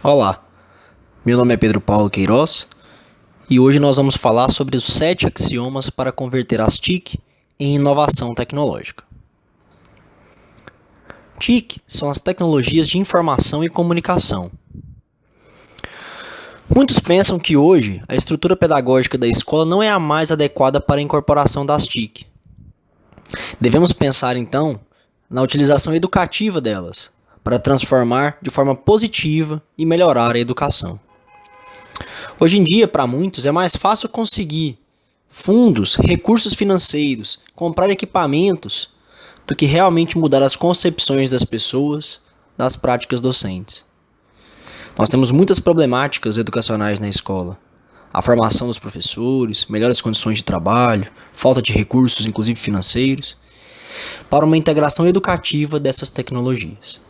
Olá, meu nome é Pedro Paulo Queiroz e hoje nós vamos falar sobre os 7 axiomas para converter as TIC em inovação tecnológica. TIC são as tecnologias de informação e comunicação. Muitos pensam que hoje a estrutura pedagógica da escola não é a mais adequada para a incorporação das TIC. Devemos pensar então na utilização educativa delas, para transformar de forma positiva e melhorar a educação. Hoje em dia, para muitos, é mais fácil conseguir fundos, recursos financeiros, comprar equipamentos, do que realmente mudar as concepções das pessoas das práticas docentes. Nós temos muitas problemáticas educacionais na escola. A formação dos professores, melhores condições de trabalho, falta de recursos, inclusive financeiros, para uma integração educativa dessas tecnologias.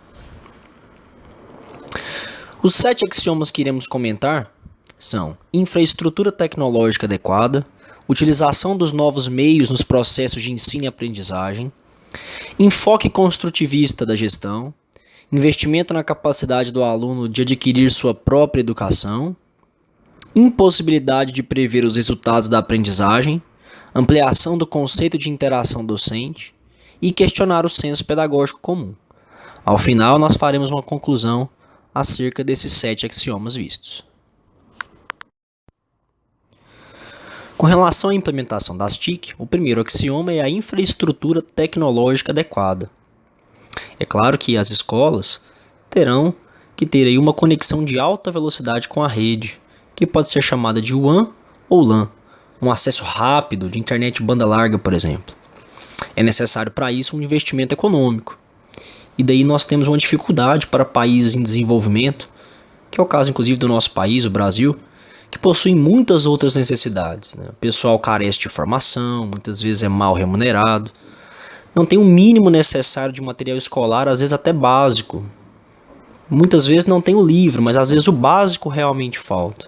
Os 7 axiomas que iremos comentar são infraestrutura tecnológica adequada, utilização dos novos meios nos processos de ensino e aprendizagem, enfoque construtivista da gestão, investimento na capacidade do aluno de adquirir sua própria educação, impossibilidade de prever os resultados da aprendizagem, ampliação do conceito de interação docente e questionar o senso pedagógico comum. Ao final, nós faremos uma conclusão acerca desses 7 axiomas vistos. Com relação à implementação das TIC, o primeiro axioma é a infraestrutura tecnológica adequada. É claro que as escolas terão que ter aí uma conexão de alta velocidade com a rede, que pode ser chamada de WAN ou LAN, um acesso rápido de internet banda larga, por exemplo. É necessário para isso um investimento econômico. E daí nós temos uma dificuldade para países em desenvolvimento, que é o caso inclusive do nosso país, o Brasil, que possui muitas outras necessidades. O pessoal carece de formação, muitas vezes é mal remunerado, não tem o mínimo necessário de material escolar, às vezes até básico. Muitas vezes não tem o livro, mas às vezes o básico realmente falta.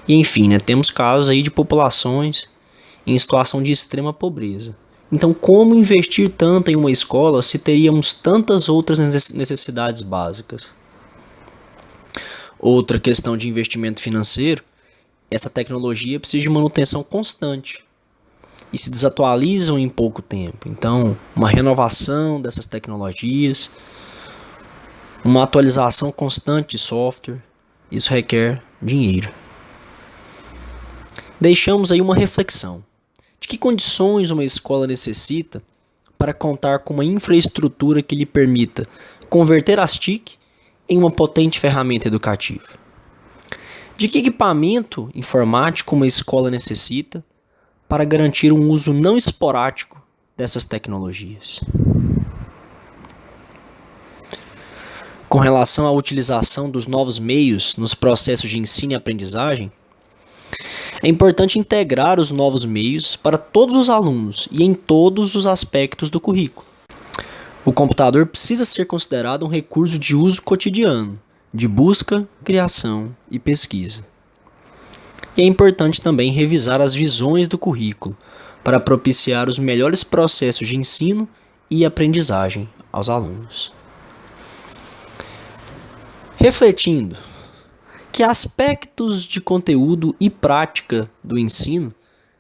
E enfim, temos casos aí de populações em situação de extrema pobreza. Então, como investir tanto em uma escola se teríamos tantas outras necessidades básicas? Outra questão de investimento financeiro, essa tecnologia precisa de manutenção constante e se desatualizam em pouco tempo. Então, uma renovação dessas tecnologias, uma atualização constante de software, isso requer dinheiro. Deixamos aí uma reflexão. De que condições uma escola necessita para contar com uma infraestrutura que lhe permita converter as TIC em uma potente ferramenta educativa? De que equipamento informático uma escola necessita para garantir um uso não esporádico dessas tecnologias? Com relação à utilização dos novos meios nos processos de ensino e aprendizagem, é importante integrar os novos meios para todos os alunos e em todos os aspectos do currículo. O computador precisa ser considerado um recurso de uso cotidiano, de busca, criação e pesquisa. E é importante também revisar as visões do currículo para propiciar os melhores processos de ensino e aprendizagem aos alunos. Refletindo, que aspectos de conteúdo e prática do ensino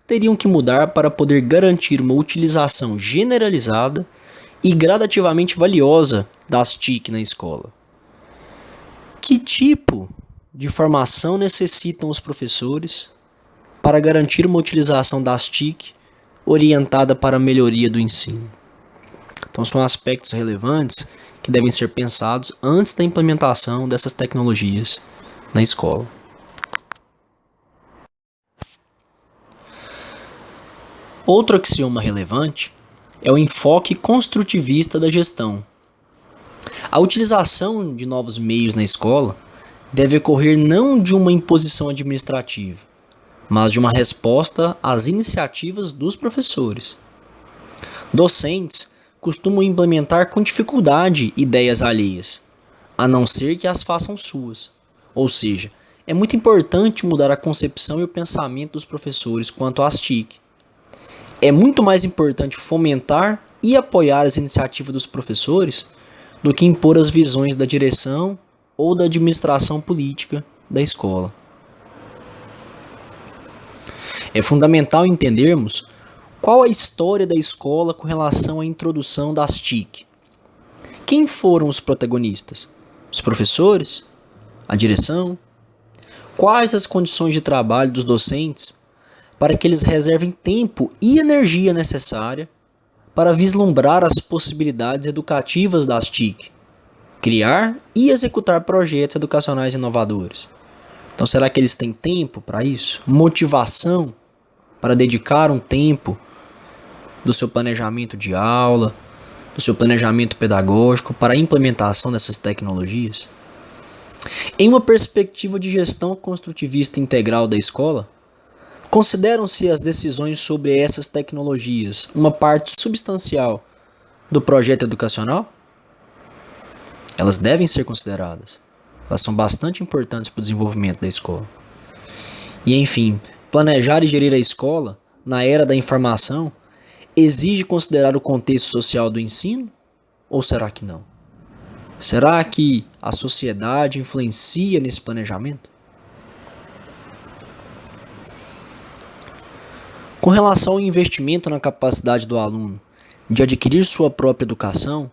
teriam que mudar para poder garantir uma utilização generalizada e gradativamente valiosa das TIC na escola? Que tipo de formação necessitam os professores para garantir uma utilização das TIC orientada para a melhoria do ensino? Então são aspectos relevantes que devem ser pensados antes da implementação dessas tecnologias na escola. Outro axioma relevante é o enfoque construtivista da gestão. A utilização de novos meios na escola deve ocorrer não de uma imposição administrativa, mas de uma resposta às iniciativas dos professores. Docentes costumam implementar com dificuldade ideias alheias, a não ser que as façam suas. Ou seja, é muito importante mudar a concepção e o pensamento dos professores quanto às TIC. É muito mais importante fomentar e apoiar as iniciativas dos professores do que impor as visões da direção ou da administração política da escola. É fundamental entendermos qual a história da escola com relação à introdução das TIC. Quem foram os protagonistas? Os professores? A direção? Quais as condições de trabalho dos docentes para que eles reservem tempo e energia necessária para vislumbrar as possibilidades educativas das TIC, criar e executar projetos educacionais inovadores? Então, será que eles têm tempo para isso? Motivação para dedicar um tempo do seu planejamento de aula, do seu planejamento pedagógico para a implementação dessas tecnologias? Em uma perspectiva de gestão construtivista integral da escola, consideram-se as decisões sobre essas tecnologias uma parte substancial do projeto educacional? Elas devem ser consideradas. Elas são bastante importantes para o desenvolvimento da escola. E, enfim, planejar e gerir a escola, na era da informação, exige considerar o contexto social do ensino? Ou será que não? Será que a sociedade influencia nesse planejamento? Com relação ao investimento na capacidade do aluno de adquirir sua própria educação,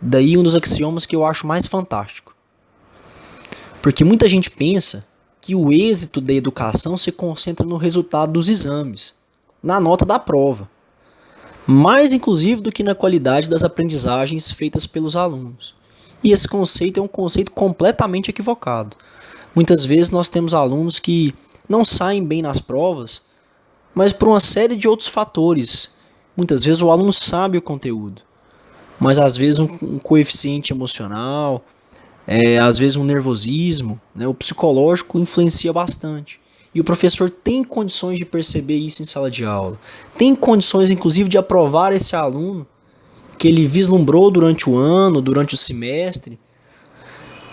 daí um dos axiomas que eu acho mais fantástico. Porque muita gente pensa que o êxito da educação se concentra no resultado dos exames, na nota da prova, mais inclusive do que na qualidade das aprendizagens feitas pelos alunos. E esse conceito é um conceito completamente equivocado. Muitas vezes nós temos alunos que não saem bem nas provas, mas por uma série de outros fatores. Muitas vezes o aluno sabe o conteúdo, mas às vezes um coeficiente emocional, às vezes um nervosismo, né, o psicológico influencia bastante. E o professor tem condições de perceber isso em sala de aula. Tem condições, inclusive, de aprovar esse aluno que ele vislumbrou durante o ano, durante o semestre,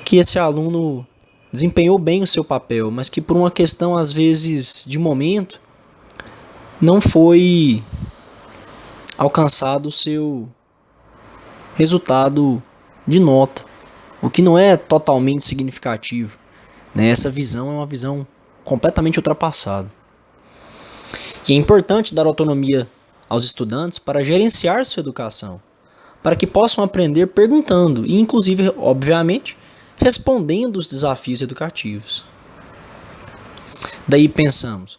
que esse aluno desempenhou bem o seu papel, mas que por uma questão, às vezes, de momento, não foi alcançado o seu resultado de nota, o que não é totalmente significativo, né? Essa visão é uma visão completamente ultrapassada. Que é importante dar autonomia aos estudantes para gerenciar sua educação, para que possam aprender perguntando e, inclusive, obviamente, respondendo os desafios educativos. Daí pensamos,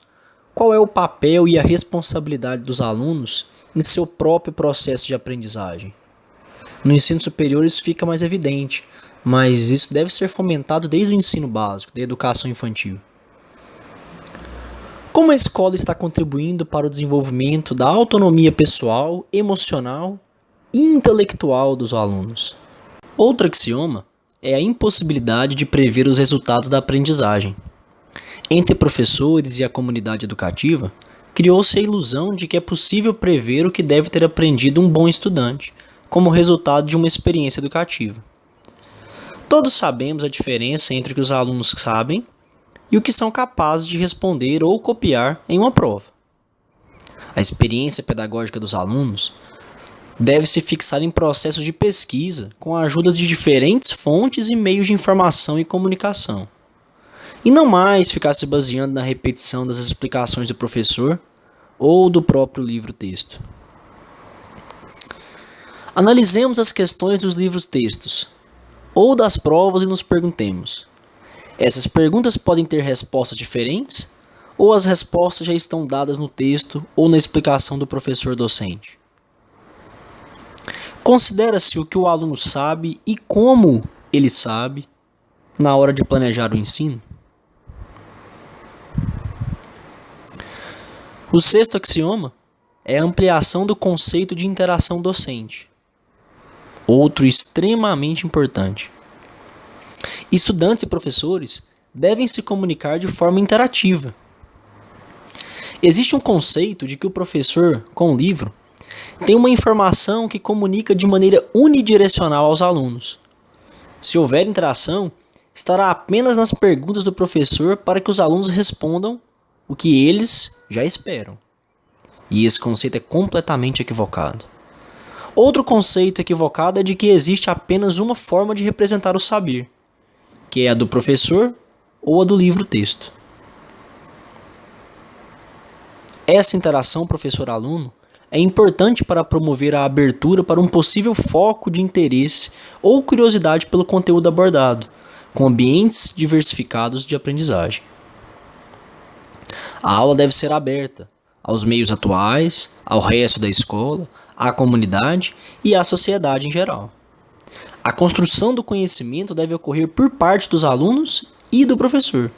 qual é o papel e a responsabilidade dos alunos em seu próprio processo de aprendizagem? No ensino superior isso fica mais evidente, mas isso deve ser fomentado desde o ensino básico, da educação infantil. Como a escola está contribuindo para o desenvolvimento da autonomia pessoal, emocional e intelectual dos alunos? Outro axioma é a impossibilidade de prever os resultados da aprendizagem. Entre professores e a comunidade educativa, criou-se a ilusão de que é possível prever o que deve ter aprendido um bom estudante, como resultado de uma experiência educativa. Todos sabemos a diferença entre o que os alunos sabem e o que são capazes de responder ou copiar em uma prova. A experiência pedagógica dos alunos deve se fixar em processos de pesquisa com a ajuda de diferentes fontes e meios de informação e comunicação, e não mais ficar se baseando na repetição das explicações do professor ou do próprio livro-texto. Analisemos as questões dos livros-textos ou das provas e nos perguntemos: essas perguntas podem ter respostas diferentes ou as respostas já estão dadas no texto ou na explicação do professor docente? Considera-se o que o aluno sabe e como ele sabe na hora de planejar o ensino? O sexto axioma é a ampliação do conceito de interação docente. Outro extremamente importante. Estudantes e professores devem se comunicar de forma interativa. Existe um conceito de que o professor, com o livro, tem uma informação que comunica de maneira unidirecional aos alunos. Se houver interação, estará apenas nas perguntas do professor para que os alunos respondam o que eles já esperam. E esse conceito é completamente equivocado. Outro conceito equivocado é de que existe apenas uma forma de representar o saber, que é a do professor ou a do livro-texto. Essa interação professor-aluno é importante para promover a abertura para um possível foco de interesse ou curiosidade pelo conteúdo abordado, com ambientes diversificados de aprendizagem. A aula deve ser aberta aos meios atuais, ao resto da escola, à comunidade e à sociedade em geral. A construção do conhecimento deve ocorrer por parte dos alunos e do professor.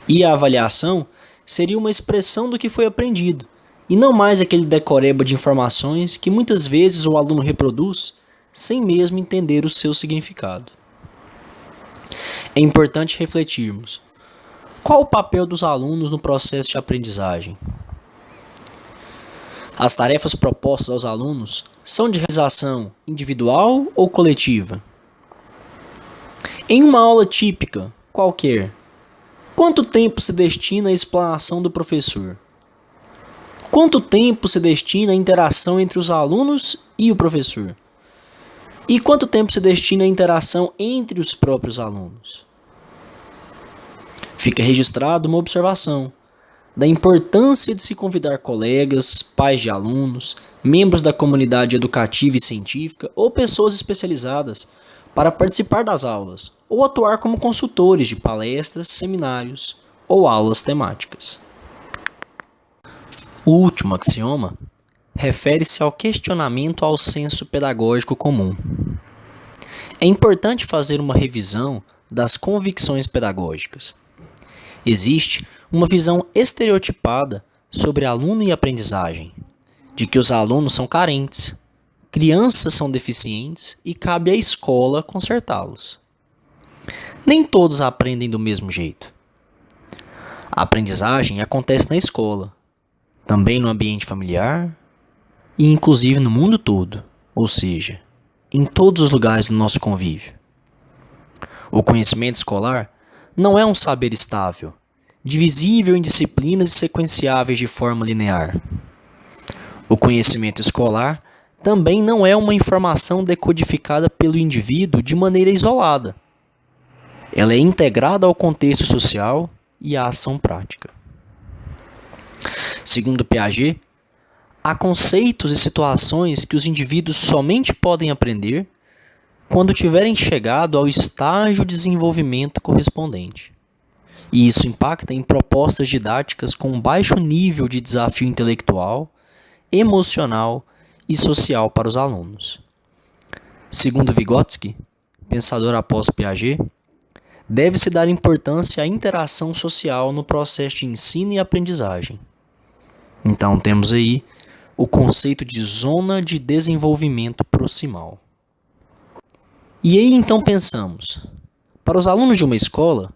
E a avaliação seria uma expressão do que foi aprendido, e não mais aquele decoreba de informações que muitas vezes o aluno reproduz sem mesmo entender o seu significado. É importante refletirmos: qual o papel dos alunos no processo de aprendizagem? As tarefas propostas aos alunos são de realização individual ou coletiva? Em uma aula típica, qualquer, quanto tempo se destina à explanação do professor? Quanto tempo se destina à interação entre os alunos e o professor? E quanto tempo se destina à interação entre os próprios alunos? Fica registrado uma observação da importância de se convidar colegas, pais de alunos, membros da comunidade educativa e científica ou pessoas especializadas para participar das aulas ou atuar como consultores de palestras, seminários ou aulas temáticas. O último axioma refere-se ao questionamento ao senso pedagógico comum. É importante fazer uma revisão das convicções pedagógicas. Existe uma visão estereotipada sobre aluno e aprendizagem, de que os alunos são carentes, crianças são deficientes e cabe à escola consertá-los. Nem todos aprendem do mesmo jeito. A aprendizagem acontece na escola, também no ambiente familiar e inclusive no mundo todo, ou seja, em todos os lugares do nosso convívio. O conhecimento escolar não é um saber estável, divisível em disciplinas e sequenciáveis de forma linear. O conhecimento escolar também não é uma informação decodificada pelo indivíduo de maneira isolada. Ela é integrada ao contexto social e à ação prática. Segundo Piaget, há conceitos e situações que os indivíduos somente podem aprender quando tiverem chegado ao estágio de desenvolvimento correspondente. E isso impacta em propostas didáticas com baixo nível de desafio intelectual, emocional e social para os alunos. Segundo Vygotsky, pensador após Piaget, deve-se dar importância à interação social no processo de ensino e aprendizagem. Então temos aí o conceito de zona de desenvolvimento proximal. E aí então pensamos, para os alunos de uma escola,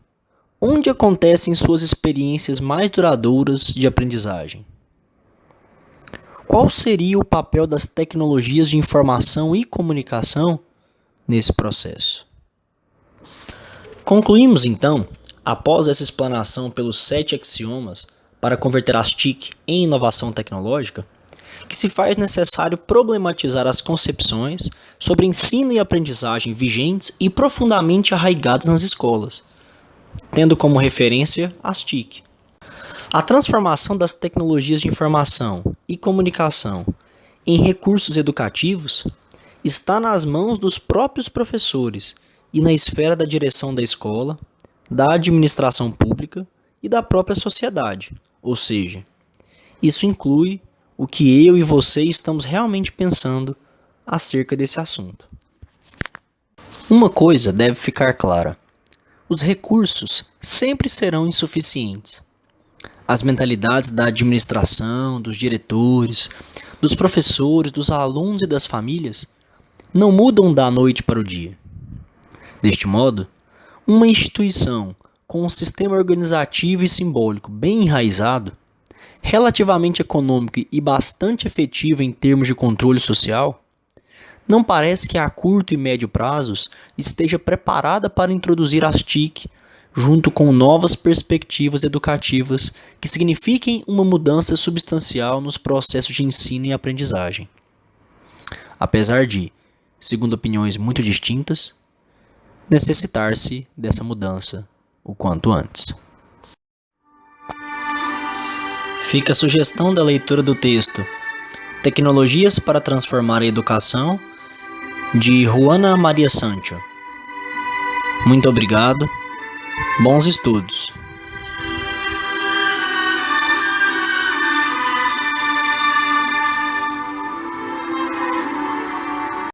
onde acontecem suas experiências mais duradouras de aprendizagem? Qual seria o papel das tecnologias de informação e comunicação nesse processo? Concluímos então, após essa explanação pelos 7 axiomas para converter as TIC em inovação tecnológica, que se faz necessário problematizar as concepções sobre ensino e aprendizagem vigentes e profundamente arraigadas nas escolas, tendo como referência as TIC. A transformação das tecnologias de informação e comunicação em recursos educativos está nas mãos dos próprios professores e na esfera da direção da escola, da administração pública e da própria sociedade, ou seja, isso inclui o que eu e você estamos realmente pensando acerca desse assunto. Uma coisa deve ficar clara: os recursos sempre serão insuficientes. As mentalidades da administração, dos diretores, dos professores, dos alunos e das famílias não mudam da noite para o dia. Deste modo, uma instituição com um sistema organizativo e simbólico bem enraizado, relativamente econômico e bastante efetivo em termos de controle social, não parece que a curto e médio prazos esteja preparada para introduzir as TIC junto com novas perspectivas educativas que signifiquem uma mudança substancial nos processos de ensino e aprendizagem. Apesar de, segundo opiniões muito distintas, necessitar-se dessa mudança o quanto antes. Fica a sugestão da leitura do texto Tecnologias para Transformar a Educação, de Juana Maria Sancho. Muito obrigado, bons estudos!